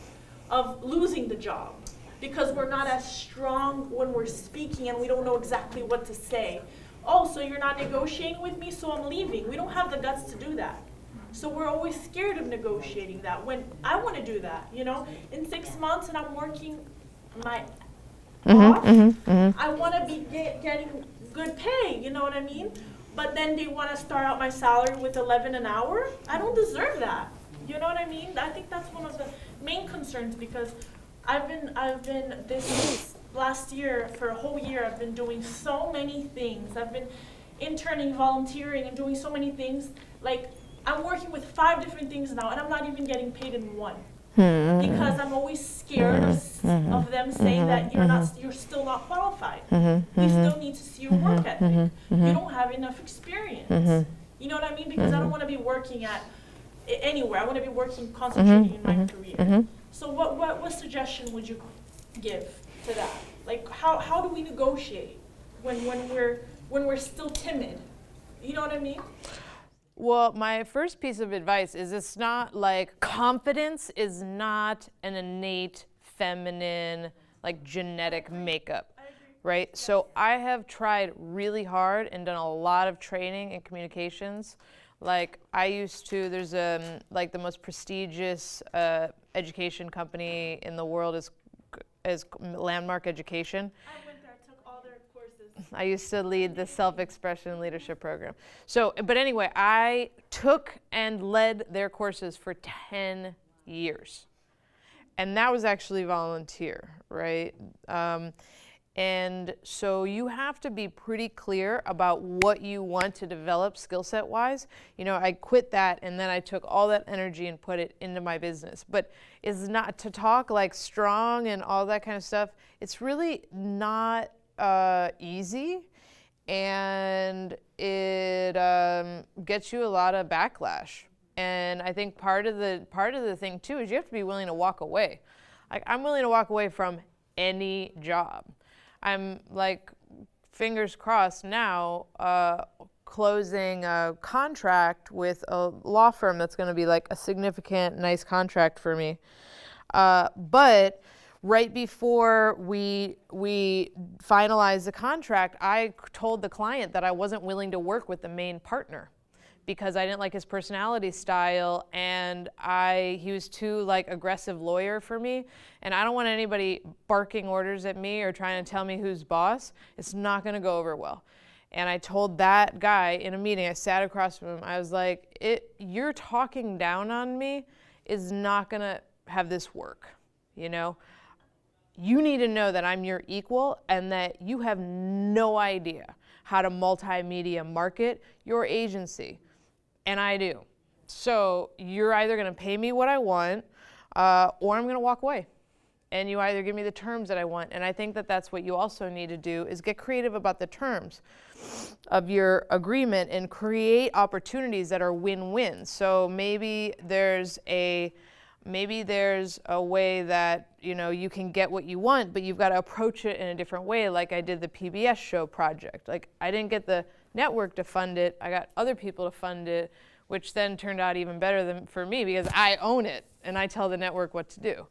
of losing the job because we're not as strong when we're speaking and we don't know exactly what to say. Oh, so you're not negotiating with me, so I'm leaving. We don't have the guts to do that. So we're always scared of negotiating that when I want to do that, you know? In 6 months and I'm working my off, I want to be getting good pay, you know what I mean? But then they want to start out my salary with $11 an hour. I don't deserve that. You know what I mean? I think that's one of the main concerns because I've been this last year, for a whole year, I've been doing so many things. I've been interning, volunteering, and doing so many things. Like, I'm working with 5 different things now, and I'm not even getting paid in one. Because I'm always scared of them saying that you're still not qualified. We still need to see your work ethic. You don't have enough experience. You know what I mean? Because I don't want to be working at anywhere. I want to be working, concentrating in my career. So what suggestion would you give to that? Like, how do we negotiate when we're still timid? You know what I mean? Well, my first piece of advice is it's not like confidence is not an innate feminine, like genetic makeup, right? So I have tried really hard and done a lot of training in communications. Like there's like the most prestigious education company in the world is Landmark Education. I went there, took all their courses. I used to lead the self-expression leadership program. So, but anyway, I took and led their courses for 10 years. And that was actually volunteer, right? And so you have to be pretty clear about what you want to develop skill set wise. You know, I quit that and then I took all that energy and put it into my business. But it's not to talk like strong and all that kind of stuff. It's really not easy, and it gets you a lot of backlash. And I think part of the thing too is you have to be willing to walk away. Like, I'm willing to walk away from any job. I'm like, fingers crossed now, closing a contract with a law firm that's going to be like a significant, nice contract for me. But right before we finalized the contract, I told the client that I wasn't willing to work with the main partner because I didn't like his personality style, and he was too like aggressive lawyer for me, and I don't want anybody barking orders at me or trying to tell me who's boss. It's not going to go over well. And I told that guy in a meeting, I sat across from him, I was like, you're talking down on me is not going to have this work, you know? You need to know that I'm your equal and that you have no idea how to multimedia market your agency. And I do. So you're either going to pay me what I want or I'm going to walk away. And you either give me the terms that I want. And I think that that's what you also need to do is get creative about the terms of your agreement and create opportunities that are win-win. So maybe there's a way that, you know, you can get what you want, but you've got to approach it in a different way, like I did the PBS show project. Like, I didn't get the network to fund it, I got other people to fund it, which then turned out even better than for me because I own it and I tell the network what to do.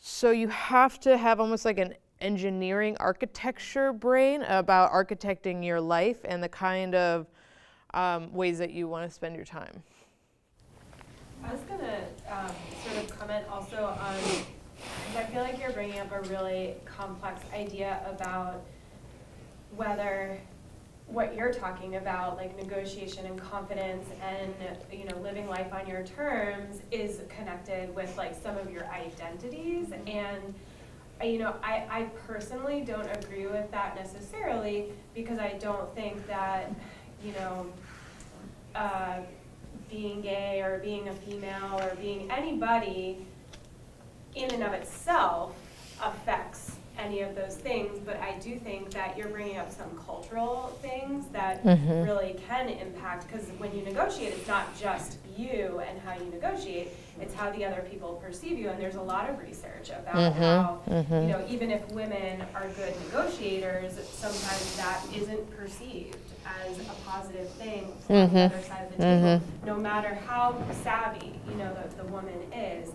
So you have to have almost like an engineering architecture brain about architecting your life and the kind of ways that you want to spend your time. I was going to sort of comment also on, because I feel like you're bringing up a really complex idea about whether what you're talking about, like negotiation and confidence and, you know, living life on your terms is connected with like some of your identities. And, you know, I personally don't agree with that necessarily because I don't think that, you know, being gay or being a female or being anybody in and of itself affects any of those things, but I do think that you're bringing up some cultural things that really can impact, because when you negotiate, it's not just you and how you negotiate, it's how the other people perceive you, and there's a lot of research about how, you know, even if women are good negotiators, sometimes that isn't perceived as a positive thing from the other side of the table, no matter how savvy, you know, the woman is.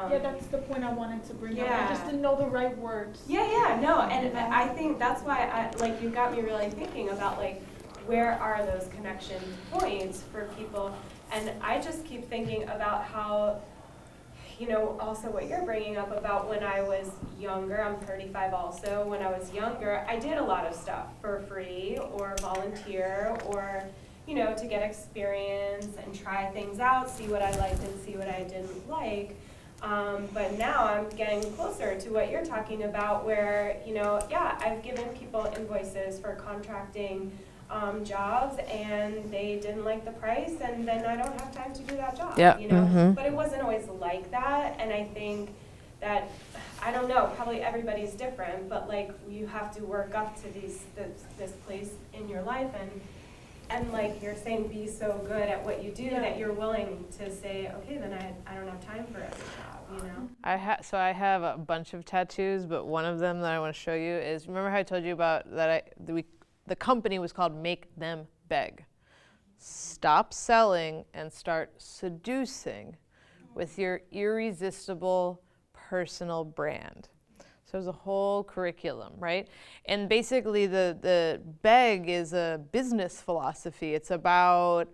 Yeah, that's the point I wanted to bring up. I just didn't know the right words. No, and I think that's why like you got me really thinking about like where are those connection points for people, and I just keep thinking about how, you know, also what you're bringing up about when I was younger. I'm 35 also. When I was younger, I did a lot of stuff for free or volunteer or, you know, to get experience and try things out, see what I liked and see what I didn't like. But now I'm getting closer to what you're talking about where, you know, yeah, I've given people invoices for contracting jobs and they didn't like the price and then I don't have time to do that job, you know. But it wasn't always like that, and I think that, I don't know, probably everybody's different, but like you have to work up to this place in your life and like you're saying, be so good at what you do that you're willing to say, okay, then I don't have time for every job, you know? So I have a bunch of tattoos, but one of them that I want to show you is, remember how I told you about that the company was called Make Them Beg. Stop selling and start seducing with your irresistible personal brand. So there's a whole curriculum, right? And basically the beg is a business philosophy. It's about,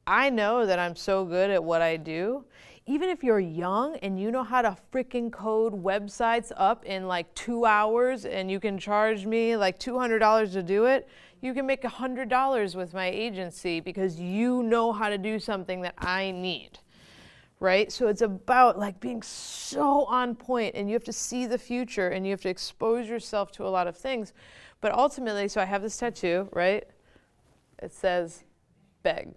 I know that I'm so good at what I do. Even if you're young and you know how to freaking code websites up in like 2 hours and you can charge me like $200 to do it, you can make $100 with my agency because you know how to do something that I need. Right? So it's about like being so on point, and you have to see the future and you have to expose yourself to a lot of things. But ultimately, so I have this tattoo, right? It says beg.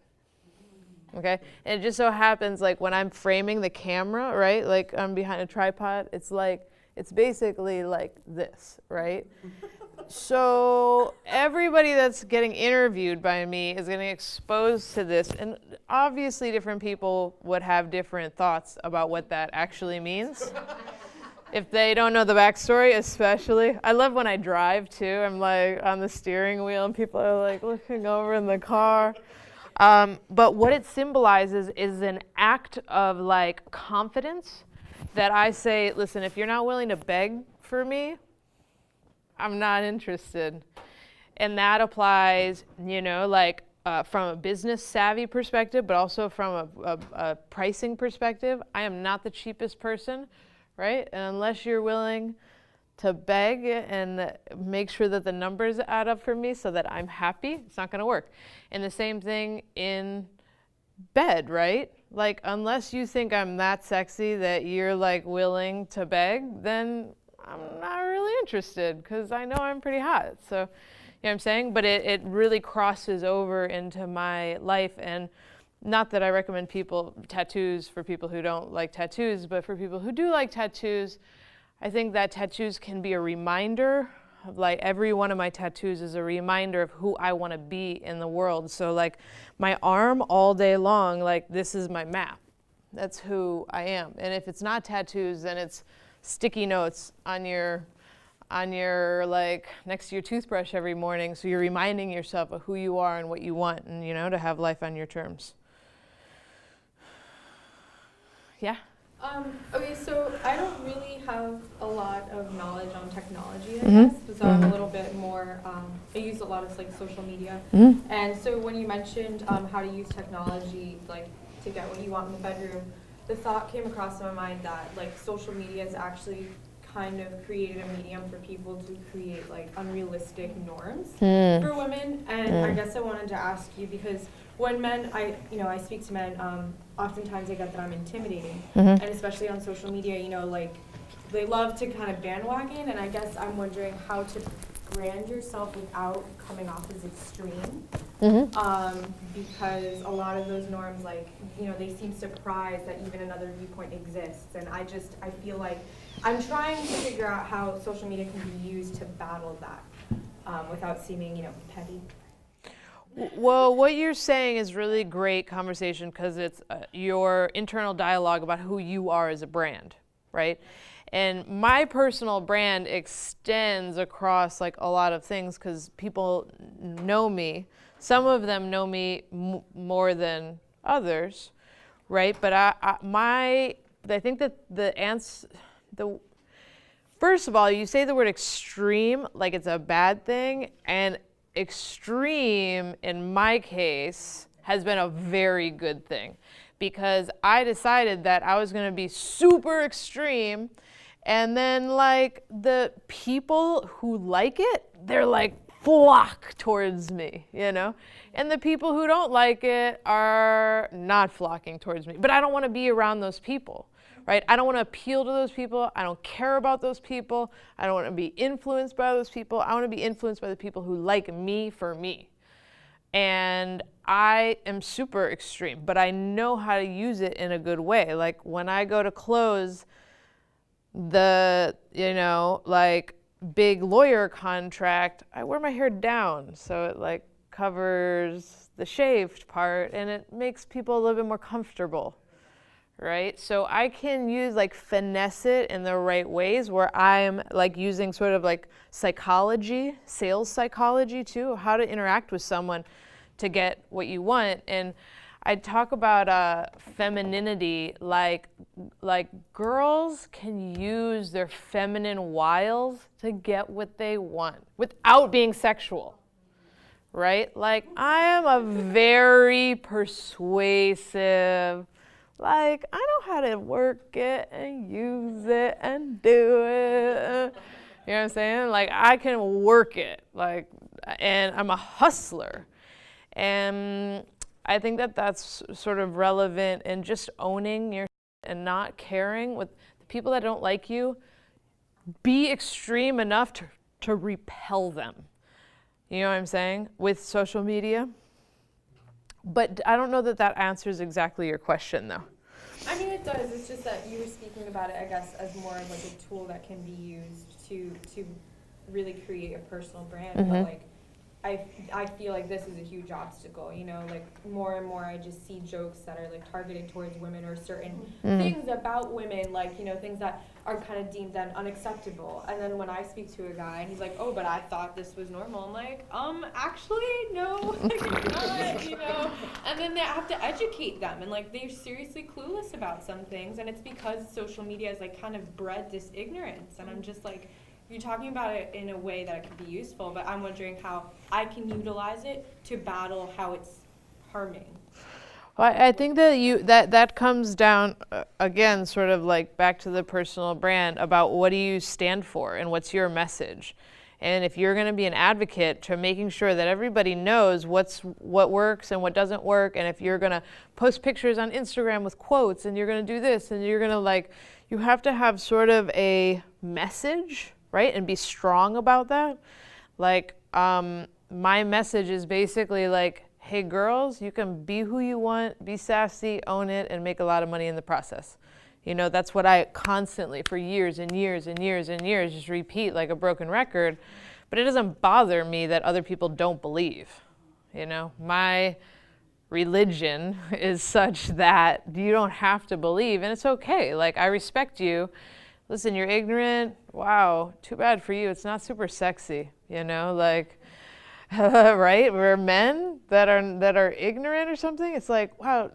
Okay? And it just so happens like when I'm framing the camera, right? Like I'm behind a tripod, it's basically like this, right? So everybody that's getting interviewed by me is getting exposed to this, and obviously different people would have different thoughts about what that actually means. If they don't know the backstory, especially. I love when I drive too. I'm like on the steering wheel and people are like looking over in the car. But what it symbolizes is an act of like confidence that I say, listen, if you're not willing to beg for me, I'm not interested. And that applies, you know, like from a business savvy perspective, but also from a pricing perspective. I am not the cheapest person, right? And unless you're willing to beg and make sure that the numbers add up for me so that I'm happy, it's not going to work. And the same thing in bed, right? Like, unless you think I'm that sexy that you're like willing to beg, then I'm not really interested because I know I'm pretty hot. So, you know what I'm saying? But it really crosses over into my life. And not that I recommend tattoos for people who don't like tattoos, but for people who do like tattoos, I think that tattoos can be a reminder of, like, every one of my tattoos is a reminder of who I want to be in the world. So like my arm all day long, like this is my map. That's who I am. And if it's not tattoos, then it's sticky notes on your like next to your toothbrush every morning. So you're reminding yourself of who you are and what you want, and you know, to have life on your terms. Yeah. Okay, so I don't really have a lot of knowledge on technology, I guess, so I'm a little bit more, I use a lot of like social media. And so when you mentioned how to use technology like to get what you want in the bedroom, the thought came across my mind that like social media is actually kind of created a medium for people to create like unrealistic norms for women. And I guess I wanted to ask you, because when men, I speak to men, oftentimes I get that I'm intimidating, and especially on social media, you know, like they love to kind of bandwagon, and I guess I'm wondering how to brand yourself without coming off as extreme, because a lot of those norms, like, you know, they seem surprised that even another viewpoint exists, and I feel like I'm trying to figure out how social media can be used to battle that without seeming, you know, petty. Well, what you're saying is really great conversation, because it's your internal dialogue about who you are as a brand, right? And my personal brand extends across like a lot of things, because people know me. Some of them know me more than others, right? But I think that first of all, you say the word extreme like it's a bad thing, and extreme in my case has been a very good thing, because I decided that I was going to be super extreme, and then like the people who like it, they're like flock towards me, you know, and the people who don't like it are not flocking towards me. But I don't want to be around those people. Right? I don't want to appeal to those people. I don't care about those people. I don't want to be influenced by those people. I want to be influenced by the people who like me for me. And I am super extreme, but I know how to use it in a good way. Like when I go to close the, you know, like big lawyer contract, I wear my hair down so it like covers the shaved part, and it makes people a little bit more comfortable. Right? So I can use like finesse it in the right ways, where I'm like using sort of like psychology, sales psychology too, how to interact with someone to get what you want. And I talk about femininity, like girls can use their feminine wiles to get what they want without being sexual. Right? Like I am a very persuasive, like, I know how to work it and use it and do it. You know what I'm saying? Like, I can work it. Like, and I'm a hustler. And I think that that's sort of relevant in just owning your and not caring with the people that don't like you. Be extreme enough to repel them. You know what I'm saying? With social media. But I don't know that that answers exactly your question, though. I mean, it does. It's just that you were speaking about it, I guess, as more of like a tool that can be used to really create a personal brand. But like, I feel like this is a huge obstacle, you know, like more and more I just see jokes that are like targeted towards women or certain things about women, like, you know, things that are kind of deemed then unacceptable. And then when I speak to a guy and he's like, oh, but I thought this was normal, I'm like, actually, no, it's not, you know. And then they have to educate them, and like they're seriously clueless about some things, and it's because social media has like kind of bred this ignorance. And I'm just like, you're talking about it in a way that it could be useful, but I'm wondering how I can utilize it to battle how it's harming. Well, I think that that comes down again, sort of like back to the personal brand about what do you stand for and what's your message. And if you're going to be an advocate to making sure that everybody knows what works and what doesn't work, and if you're going to post pictures on Instagram with quotes, and you're going to do this, and you're going to like, you have to have sort of a message, right? And be strong about that. Like, my message is basically like, hey girls, you can be who you want, be sassy, own it, and make a lot of money in the process. You know, that's what I constantly, for years and years and years and years, just repeat like a broken record. But it doesn't bother me that other people don't believe. You know, my religion is such that you don't have to believe, and it's okay. Like, I respect you. Listen, you're ignorant. Wow, too bad for you. It's not super sexy, you know, like, right? We're men that are ignorant or something. It's like, wow,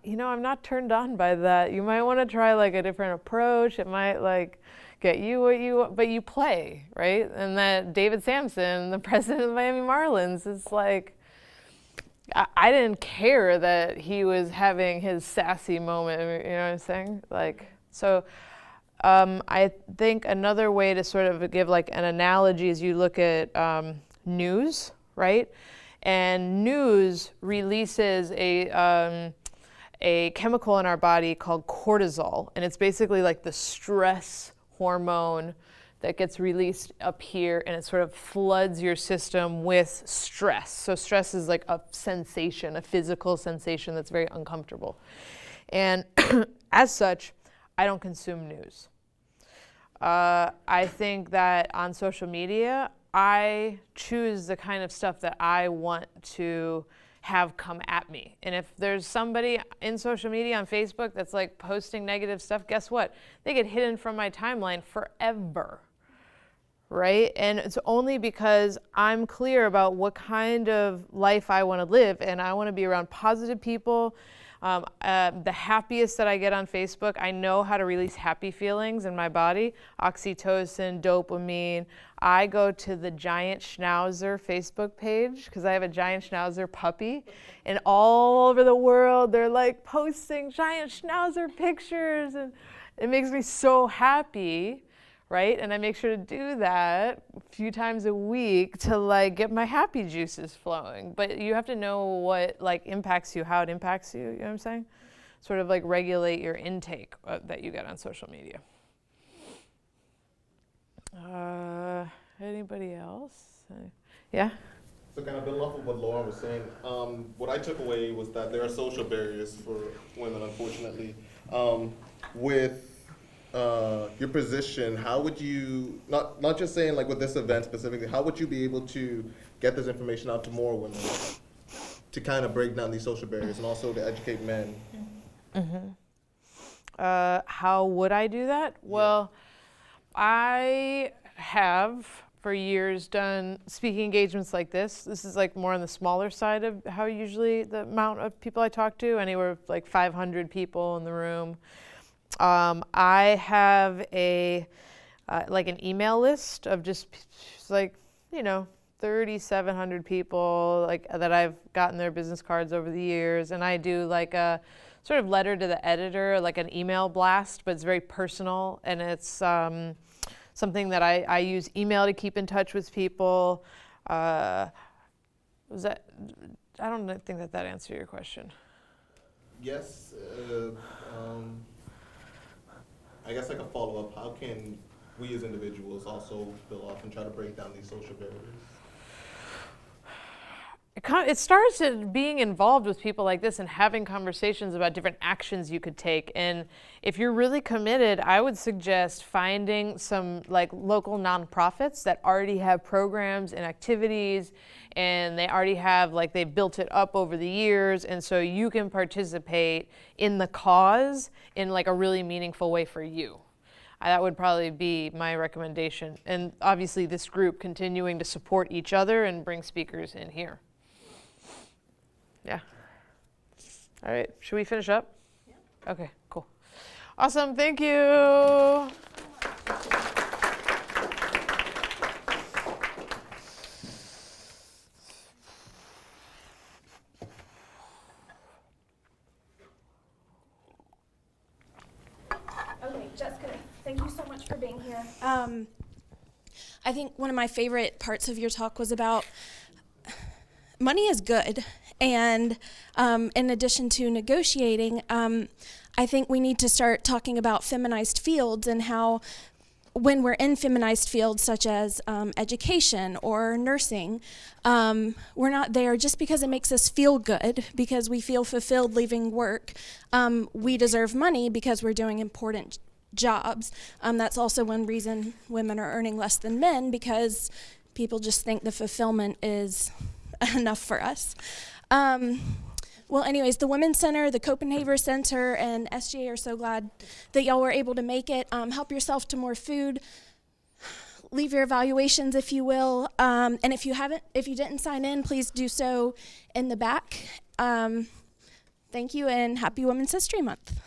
you know, I'm not turned on by that. You might want to try like a different approach. It might like get you what you want, but you play, right? And that David Sampson, the president of the Miami Marlins, is like, I didn't care that he was having his sassy moment. You know what I'm saying? Like, so. I think another way to sort of give like an analogy is you look at news, right? And news releases a chemical in our body called cortisol, and it's basically like the stress hormone that gets released up here, and it sort of floods your system with stress. So stress is like a sensation, a physical sensation that's very uncomfortable. And as such, I don't consume news. I think that on social media, I choose the kind of stuff that I want to have come at me. And if there's somebody in social media on Facebook that's like posting negative stuff, guess what? They get hidden from my timeline forever, right? And it's only because I'm clear about what kind of life I want to live, and I want to be around positive people. The happiest that I get on Facebook, I know how to release happy feelings in my body, oxytocin, dopamine. I go to the Giant Schnauzer Facebook page because I have a Giant Schnauzer puppy, and all over the world they're like posting Giant Schnauzer pictures, and it makes me so happy. Right? And I make sure to do that a few times a week to like get my happy juices flowing. But you have to know what like impacts you, how it impacts you, you know what I'm saying? Sort of like regulate your intake that you get on social media. Anybody else? Yeah? So kind of building off of what Laura was saying, what I took away was that there are social barriers for women, unfortunately. With your position, how would you, not just saying like with this event specifically, how would you be able to get this information out to more women to kind of break down these social barriers and also to educate men? How would I do that? Yeah. Well, I have for years done speaking engagements like this. This is like more on the smaller side of how usually the amount of people I talk to, anywhere like 500 people in the room. I have a like an email list of just like, you know, 3,700 people like that I've gotten their business cards over the years, and I do like a sort of letter to the editor, like an email blast, but it's very personal, and it's something that I use email to keep in touch with people. I don't think that answered your question. Yes. I guess like a follow-up, how can we as individuals also build off and try to break down these social barriers? it starts at being involved with people like this and having conversations about different actions you could take. And if you're really committed, I would suggest finding some like local nonprofits that already have programs and activities, and they already have, like, they've built it up over the years, and so you can participate in the cause in like a really meaningful way for you. That would probably be my recommendation. And obviously this group continuing to support each other and bring speakers in here. Yeah. All right, should we finish up? Yeah. Okay, cool. Awesome, thank you. Okay, Jessica, thank you so much for being here. I think one of my favorite parts of your talk was about money is good. And in addition to negotiating, I think we need to start talking about feminized fields and how when we're in feminized fields such as education or nursing, we're not there just because it makes us feel good, because we feel fulfilled leaving work. We deserve money because we're doing important jobs. That's also one reason women are earning less than men, because people just think the fulfillment is enough for us. Well, anyways, the Women's Center, the Copenhagen Center, and SGA are so glad that y'all were able to make it. Help yourself to more food. Leave your evaluations, if you will. And if you didn't sign in, please do so in the back. Thank you, and happy Women's History Month.